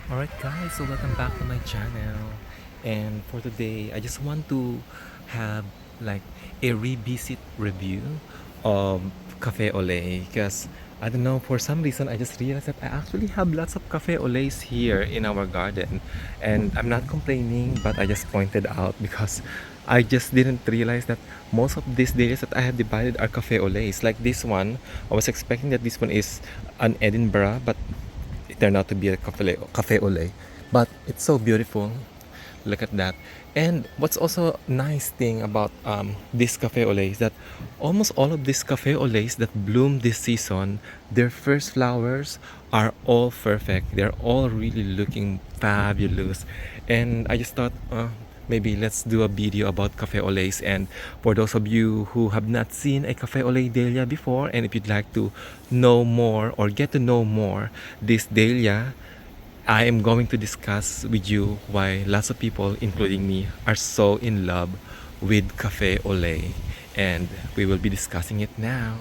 Alright guys, so welcome back to my channel. And for today, I just want to have like a revisit review of Cafe Au Lait because I don't know, for some reason I just realized that I actually have lots of Cafe Au Laits here in our garden. And I'm not complaining, but I just pointed out because I just didn't realize that most of these days that I have divided are Cafe Au Laits. Like this one, I was expecting that this one is an Edinburgh, but it turned out to be a cafe au lait, but it's so beautiful. Look at that. And what's also nice thing about this cafe au lait is that almost all of these cafe au laits that bloom this season, their first flowers are all perfect. They're all really looking fabulous. And I just thought, maybe let's do a video about cafe au laits. And for those of you who have not seen a cafe au lait dahlia before, and if you'd like to know more or get to know more this dahlia, I am going to discuss with you why lots of people, including me, are so in love with cafe au lait. And we will be discussing it now.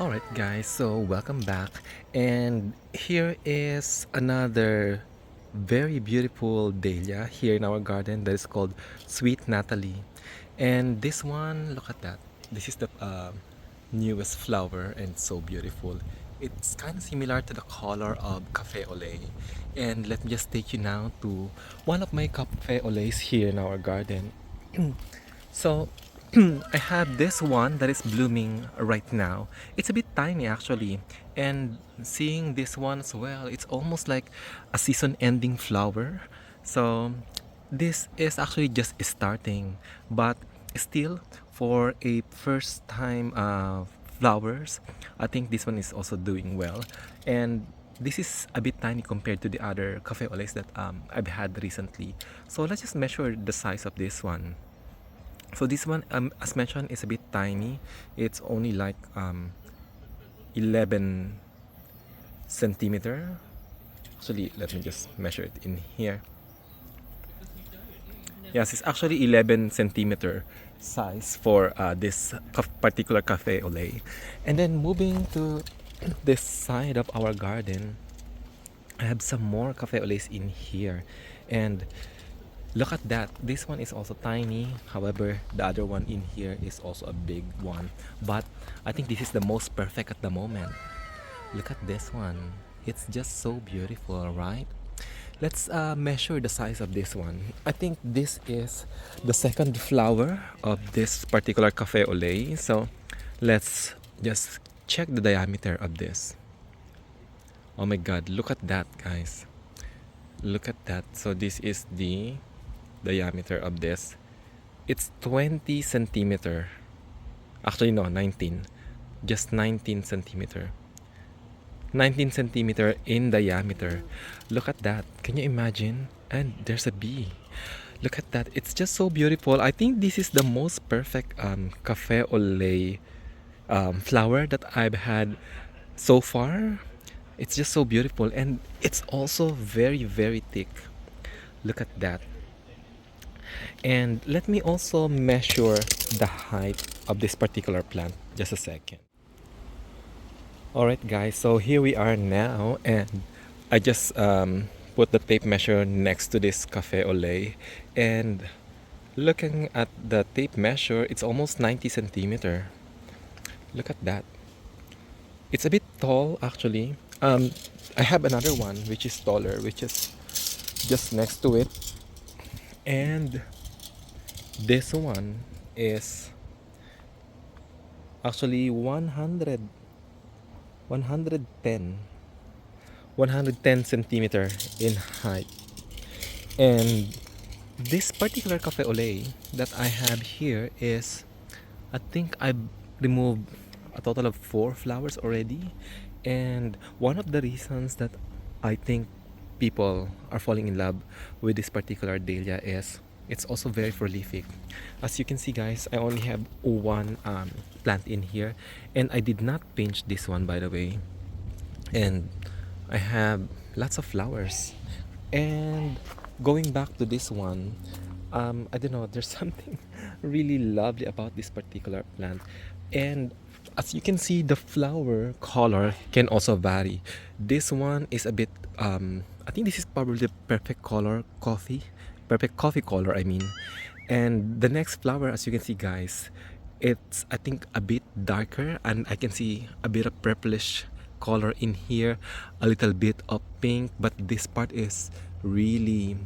Alright guys, so welcome back, and here is another very beautiful dahlia here in our garden that is called Sweet Nathalie. And this one, look at that, this is the newest flower and so beautiful. It's kind of similar to the color of cafe au lait. And let me just take you now to one of my cafe au laits here in our garden. So I have this one that is blooming right now. It's a bit tiny actually, and seeing this one as well, it's almost like a season ending flower. So this is actually just starting, but still for a first time flowers, I think this one is also doing well. And this is a bit tiny compared to the other cafe au laits that I've had recently. So let's just measure the size of this one. So this one, as mentioned, is a bit tiny. It's only like 11 centimeter. Actually, let me just measure it in here. Yes, it's actually 11 centimeter size for this particular cafe au lait. And then moving to this side of our garden, I have some more cafe au laits in here. And look at that. This one is also tiny. However, the other one in here is also a big one. But I think this is the most perfect at the moment. Look at this one. It's just so beautiful, right? Let's measure the size of this one. I think this is the second flower of this particular cafe au lait. So let's just check the diameter of this. Oh my god, look at that, guys. Look at that. So this is the diameter of this. It's 20 centimeter. Actually no, 19. Just 19 centimeter. 19 centimeter in diameter. Look at that. Can you imagine? And there's a bee. Look at that. It's just so beautiful. I think this is the most perfect cafe au lait flower that I've had so far. It's just so beautiful, and it's also very, very thick. Look at that. And let me also measure the height of this particular plant. Just a second. Alright guys, so here we are now, and I just put the tape measure next to this cafe au lait, and looking at the tape measure, it's almost 90 centimeter. Look at that. It's a bit tall actually. I have another one which is taller, which is just next to it, and this one is actually 110 centimeter in height. And this particular cafe au lait that I have here is, I think I've removed a total of 4 flowers already. And one of the reasons that I think people are falling in love with this particular dahlia is it's also very prolific. As you can see guys, I only have one plant in here, and I did not pinch this one, by the way. And I have lots of flowers. And going back to this one, I don't know, there's something really lovely about this particular plant. And as you can see, the flower color can also vary. This one is a bit, I think this is probably the perfect color coffee, perfect coffee color, I mean. And the next flower, as you can see, guys, it's, I think, a bit darker, and I can see a bit of purplish color in here, a little bit of pink, but this part is really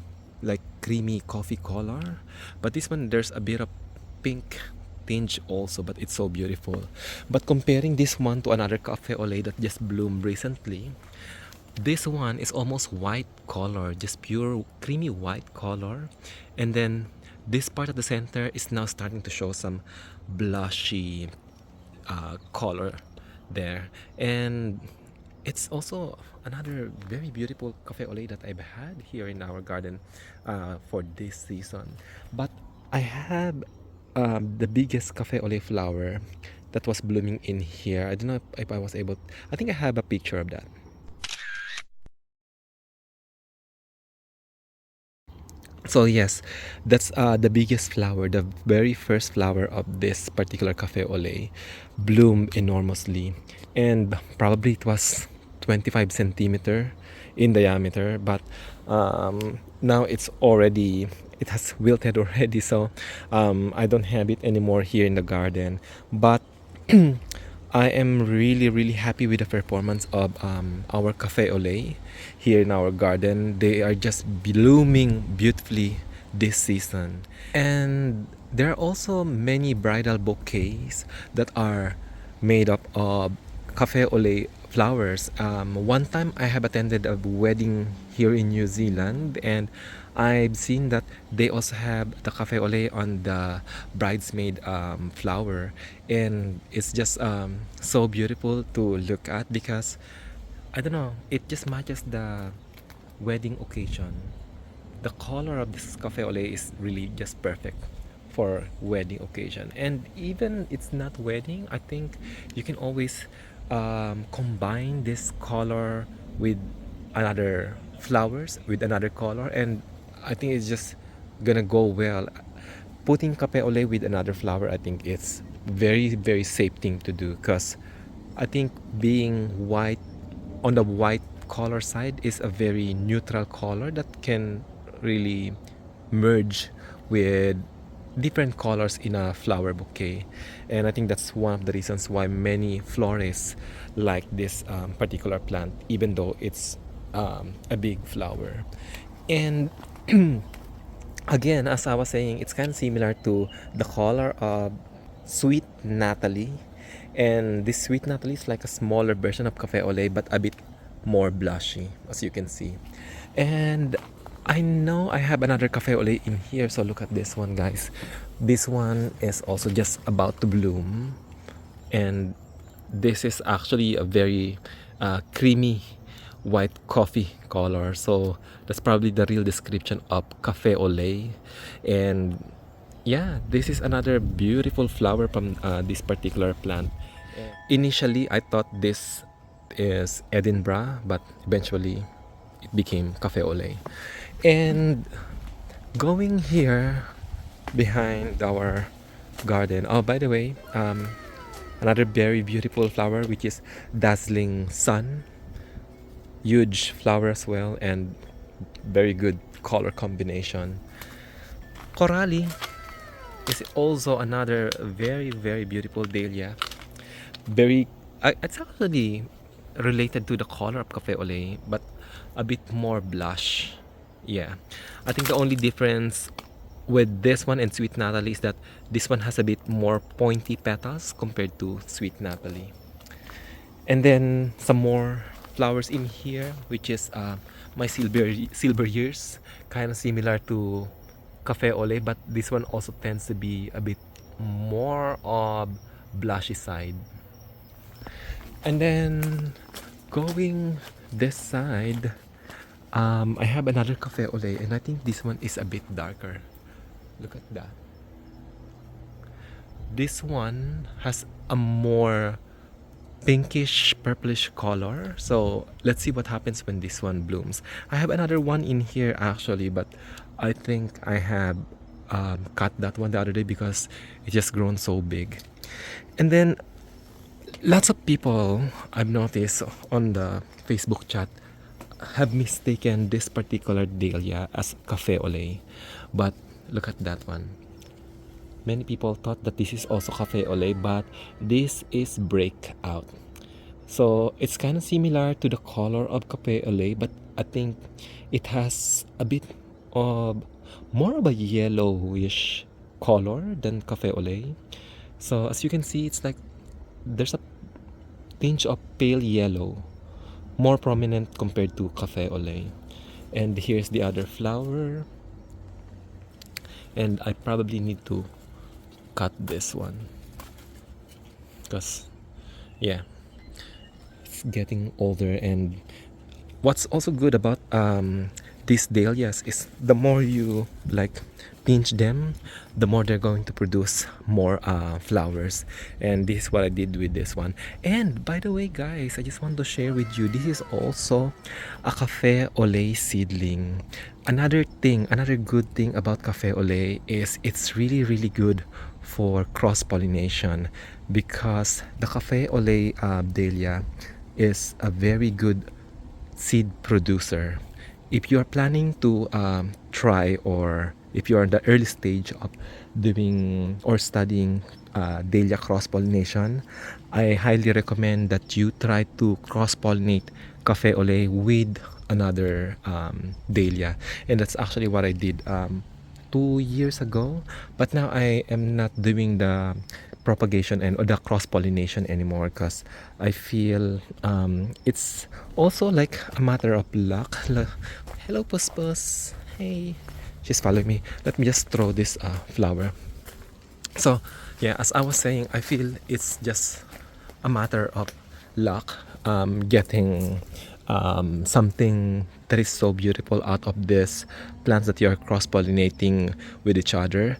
like creamy coffee color. But this one, there's a bit of pink tinge also, but it's so beautiful. But comparing this one to another cafe au lait that just bloomed recently, this one is almost white color, just pure creamy white color. And then this part of the center is now starting to show some blushy color there. And it's also another very beautiful cafe au lait that I've had here in our garden for this season. But I have the biggest cafe au lait flower that was blooming in here. I don't know if I was able, I think I have a picture of that. So yes, that's the biggest flower, the very first flower of this particular cafe au lait, bloomed enormously, and probably it was 25 centimeter in diameter. But now it's already, it has wilted already, so I don't have it anymore here in the garden. But I am really, really happy with the performance of our cafe au lait here in our garden. They are just blooming beautifully this season. And there are also many bridal bouquets that are made up of cafe au lait flowers. One time I have attended a wedding here in New Zealand, and I've seen that they also have the cafe au lait on the bridesmaid flower, and it's just so beautiful to look at because I don't know, it just matches the wedding occasion. The color of this cafe au lait is really just perfect for wedding occasion. And even it's not wedding, I think you can always combine this color with another flowers with another color, and I think it's just gonna go well. Putting cafe au lait with another flower, I think it's very, very safe thing to do, because I think being white on the white color side is a very neutral color that can really merge with different colors in a flower bouquet. And I think that's one of the reasons why many florists like this particular plant, even though it's a big flower. And again, as I was saying, it's kind of similar to the color of sweet Nathalie. And this sweet Nathalie is like a smaller version of cafe au lait, but a bit more blushy, as you can see. And I know I have another cafe au lait in here, so look at this one, guys. This one is also just about to bloom, and this is actually a very creamy white coffee color, so that's probably the real description of cafe au lait. And yeah, this is another beautiful flower from this particular plant. Initially I thought this is Edinburgh, but eventually it became cafe au lait. And going here behind our garden, oh, by the way, another very beautiful flower, which is dazzling sun, huge flower as well, and very good color combination. Corally is also another very, very beautiful dahlia. Very, it's actually related to the color of cafe au lait, but a bit more blush. Yeah, I think the only difference with this one and sweet Nathalie is that this one has a bit more pointy petals compared to sweet Nathalie. And then some more flowers in here, which is my silver years, kind of similar to cafe au lait, but this one also tends to be a bit more of blushy side. And then going this side, I have another cafe au lait, and I think this one is a bit darker. Look at that. This one has a more pinkish purplish color, so let's see what happens when this one blooms. I have another one in here actually, but I think I have cut that one the other day because it just grown so big. And then lots of people I've noticed on the Facebook chat have mistaken this particular dahlia as cafe au lait. But look at that one. Many people thought that this is also cafe au lait, but this is breakout. So it's kind of similar to the color of cafe au lait, but I think it has a bit of more of a yellowish color than cafe au lait. So as you can see, it's like there's a tinge of pale yellow, more prominent compared to cafe au lait. And here's the other flower, and I probably need to cut this one because yeah, it's getting older. And what's also good about these dahlias is the more you like pinch them, the more they're going to produce more flowers. And this is what I did with this one. And by the way guys, I just want to share with you, this is also a cafe au lait seedling. Another good thing about cafe au lait is it's really good for cross pollination, because the cafe au lait dahlia is a very good seed producer. If you are planning to try, or if you are in the early stage of doing or studying dahlia cross pollination, I highly recommend that you try to cross pollinate cafe au lait with another dahlia. And that's actually what I did 2 years ago. But now I am not doing the propagation and or the cross pollination anymore, because I feel it's also like a matter of luck. Hello Puss Puss, hey, she's following me. Let me just throw this flower. So yeah, as I was saying, I feel it's just a matter of luck getting something that is so beautiful out of this plants that you're cross-pollinating with each other.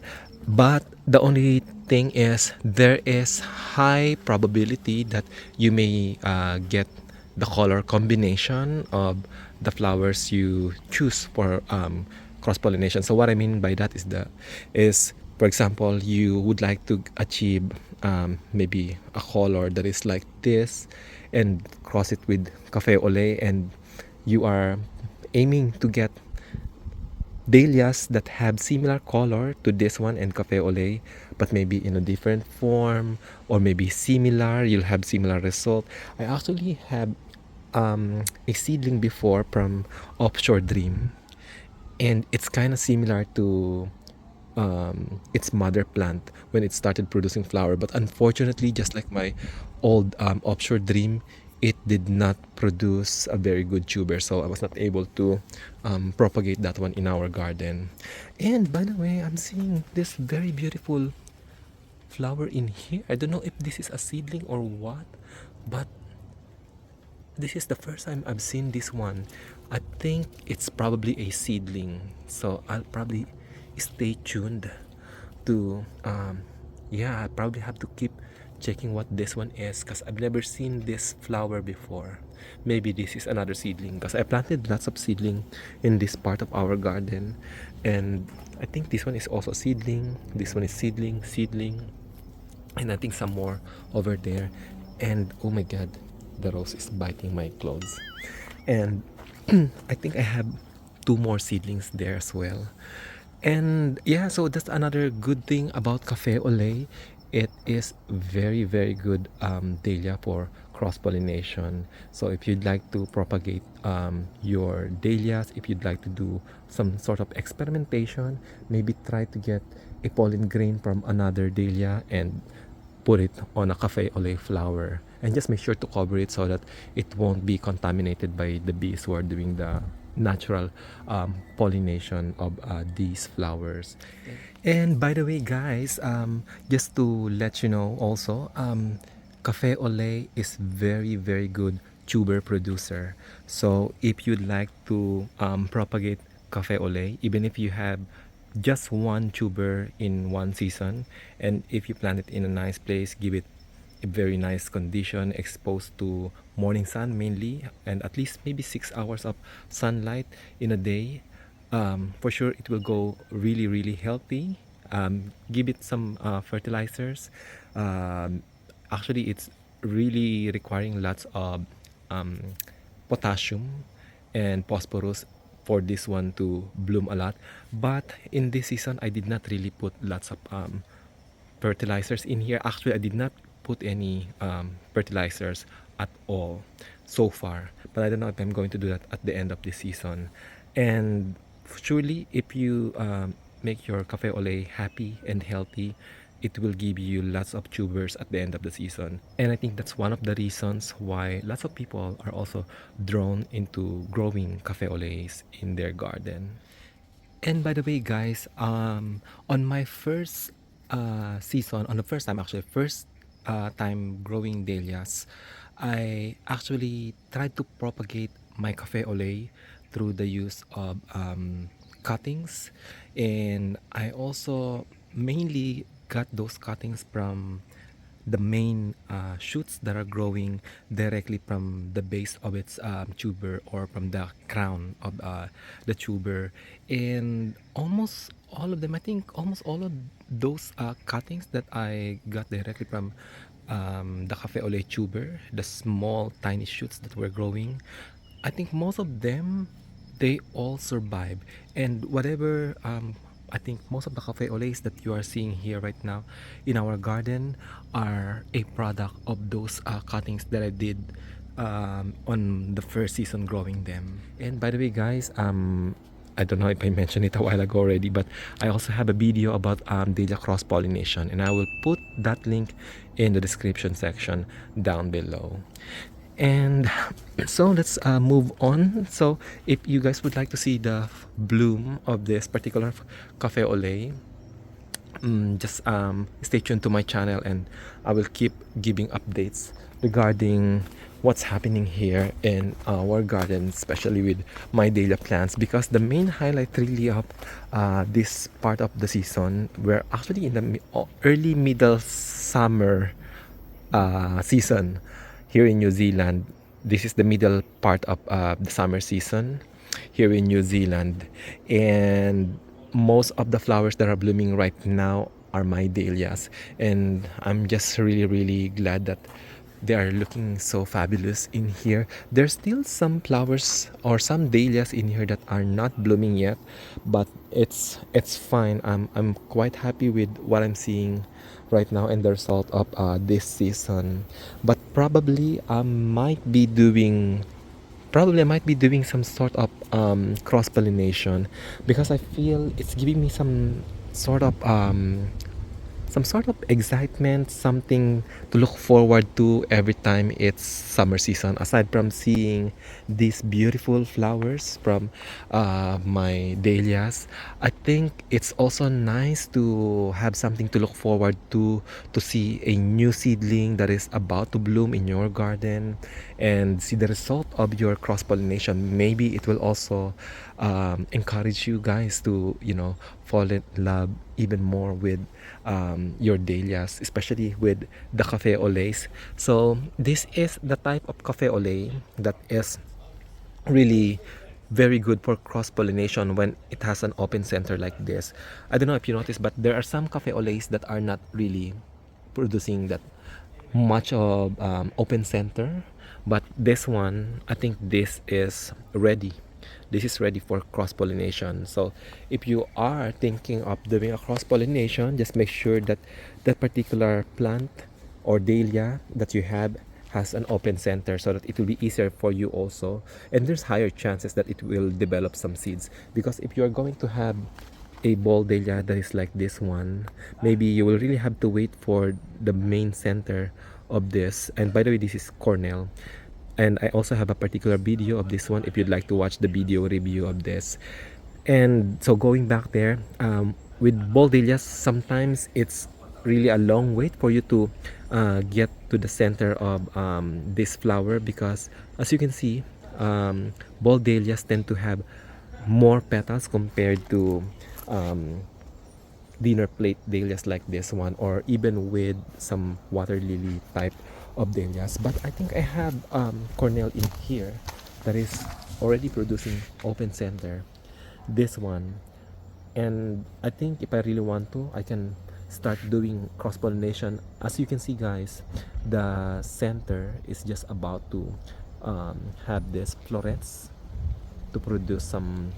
But the only thing is, there is high probability that you may get the color combination of the flowers you choose for cross-pollination. So what I mean by that is for example, you would like to achieve maybe a color that is like this and cross it with cafe au lait, and you are aiming to get dahlias that have similar color to this one and cafe au lait, but maybe in a different form, or maybe similar, you'll have similar result. I actually have a seedling before from Offshore Dream, and it's kind of similar to its mother plant when it started producing flower. But unfortunately, just like my old Offshore Dream, it did not produce a very good tuber, so I was not able to propagate that one in our garden. And by the way, I'm seeing this very beautiful flower in here. I don't know if this is a seedling or what, but this is the first time I've seen this one. I think it's probably a seedling, so I'll probably stay tuned to yeah, I probably have to keep checking what this one is, because I've never seen this flower before. Maybe this is another seedling, because I planted lots of seedling in this part of our garden, and I think this one is also seedling, this one is seedling, and I think some more over there. And oh my god, the rose is biting my clothes. And I think I have 2 more seedlings there as well. And yeah, so that's another good thing about cafe au lait. It is very good dahlia for cross pollination. So if you'd like to propagate your dahlias, if you'd like to do some sort of experimentation, maybe try to get a pollen grain from another dahlia and put it on a cafe au lait flower, and just make sure to cover it so that it won't be contaminated by the bees who are doing the natural pollination of these flowers. And by the way guys, just to let you know also, cafe au lait is very good tuber producer. So if you'd like to propagate cafe au lait, even if you have just 1 tuber in 1 season, and if you plant it in a nice place, give it a very nice condition, exposed to morning sun mainly, and at least maybe 6 hours of sunlight in a day, For sure it will go really really healthy. Give it some fertilizers. Actually it's really requiring lots of um, potassium and phosphorus for this one to bloom a lot, but in this season I did not really put lots of fertilizers in here. Actually I did not put any fertilizers at all so far, but I don't know if I'm going to do that at the end of the season. And surely if you make your cafe au lait happy and healthy, it will give you lots of tubers at the end of the season. And I think that's one of the reasons why lots of people are also drawn into growing cafe au laits in their garden. And by the way, guys, on my first season, on the first time actually, first time growing dahlias, I actually tried to propagate my cafe au lait through the use of cuttings, and I also mainly got those cuttings from the main shoots that are growing directly from the base of its tuber, or from the crown of the tuber. And almost all of them, I think almost all of those cuttings that I got directly from the cafe au lait tuber, the small tiny shoots that were growing, I think most of them, they all survive. And whatever I think most of the cafe au laits that you are seeing here right now in our garden are a product of those cuttings that I did on the first season growing them. And by the way, guys, I don't know if I mentioned it a while ago already, but I also have a video about dahlia cross pollination, and I will put that link in the description section down below. And so let's move on. So if you guys would like to see the bloom of this particular cafe au lait, just stay tuned to my channel, and I will keep giving updates regarding what's happening here in our garden, especially with my dahlia plants, because the main highlight really of this part of the season, we're actually in the early middle summer season here in New Zealand. This is the middle part of the summer season here in New Zealand, and most of the flowers that are blooming right now are my dahlias, and I'm just really really glad that they are looking so fabulous in here. There's still some flowers or some dahlias in here that are not blooming yet, but it's fine. I'm quite happy with what I'm seeing right now and the result of this season. But probably I might be doing some sort of cross pollination, because I feel it's giving me some sort of excitement, something to look forward to every time it's summer season. Aside from seeing these beautiful flowers from my dahlias, I think it's also nice to have something to look forward to see a new seedling that is about to bloom in your garden and see the result of your cross pollination. Maybe it will also encourage you guys to, fall in love even more with your dahlias, especially with the cafe au lait. So this is the type of cafe au lait that is really very good for cross pollination when it has an open center like this. I don't know if you noticed, but there are some cafe au laits that are not really producing that much of open center, but this one, I think this is ready. This is ready for cross pollination. So if you are thinking of doing a cross pollination, just make sure that that particular plant or dahlia that you have has an open center, so that it will be easier for you also, and there's higher chances that it will develop some seeds. Because if you are going to have a ball dahlia that is like this one, maybe you will really have to wait for the main center of this. And by the way, this is Cornel, and I also have a particular video of this one if you'd like to watch the video review of this. And so going back there, with ball dahlias, sometimes it's really a long wait for you to get to the center of this flower, because as you can see, ball dahlias tend to have more petals compared to dinner plate dahlias like this one, or even with some water lily type of dahlias. But I think I have Cornel in here that is already producing open center. this one. And I think if I really want to, I can start doing cross pollination. As you can see, guys, the center is just about to have this florets to produce some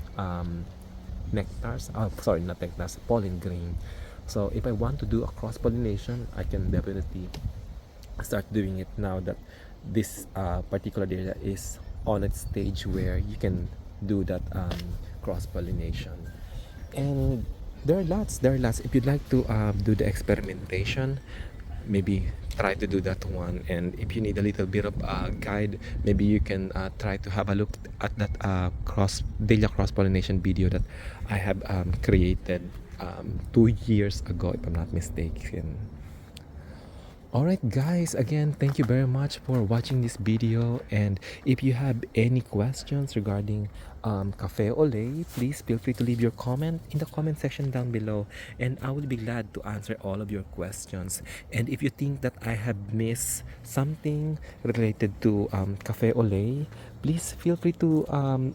nectars. Oh, sorry, not nectars, pollen grain. So if I want to do a cross pollination, I can definitely start doing it now that this particular data is on its stage where you can do that cross pollination. And there are lots. If you'd like to do the experimentation, maybe try to do that one. And if you need a little bit of guide, maybe you can try to have a look at that cross dahlia cross pollination video that I have created 2 years ago, if I'm not mistaken. Alright guys, again, thank you very much for watching this video, and if you have any questions regarding cafe au lait, please feel free to leave your comment in the comment section down below, and I will be glad to answer all of your questions. And if you think that I have missed something related to cafe au lait, please feel free to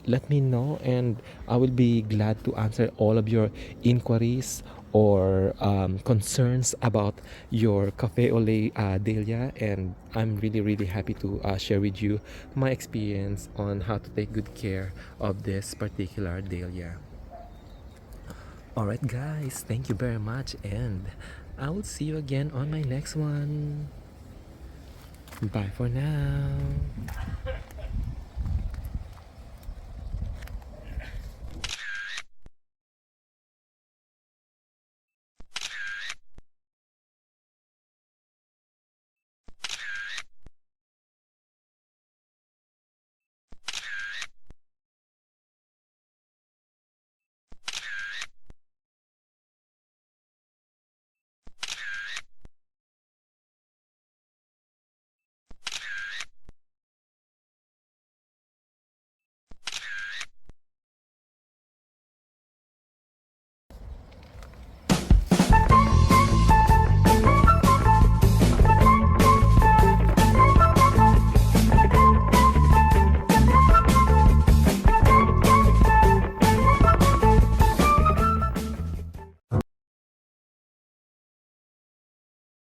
let me know, and I will be glad to answer all of your inquiries or concerns about your cafe au lait dahlia. And I'm really happy to share with you my experience on how to take good care of this particular dahlia. Alright guys, thank you very much, and I will see you again on my next one. Bye for now.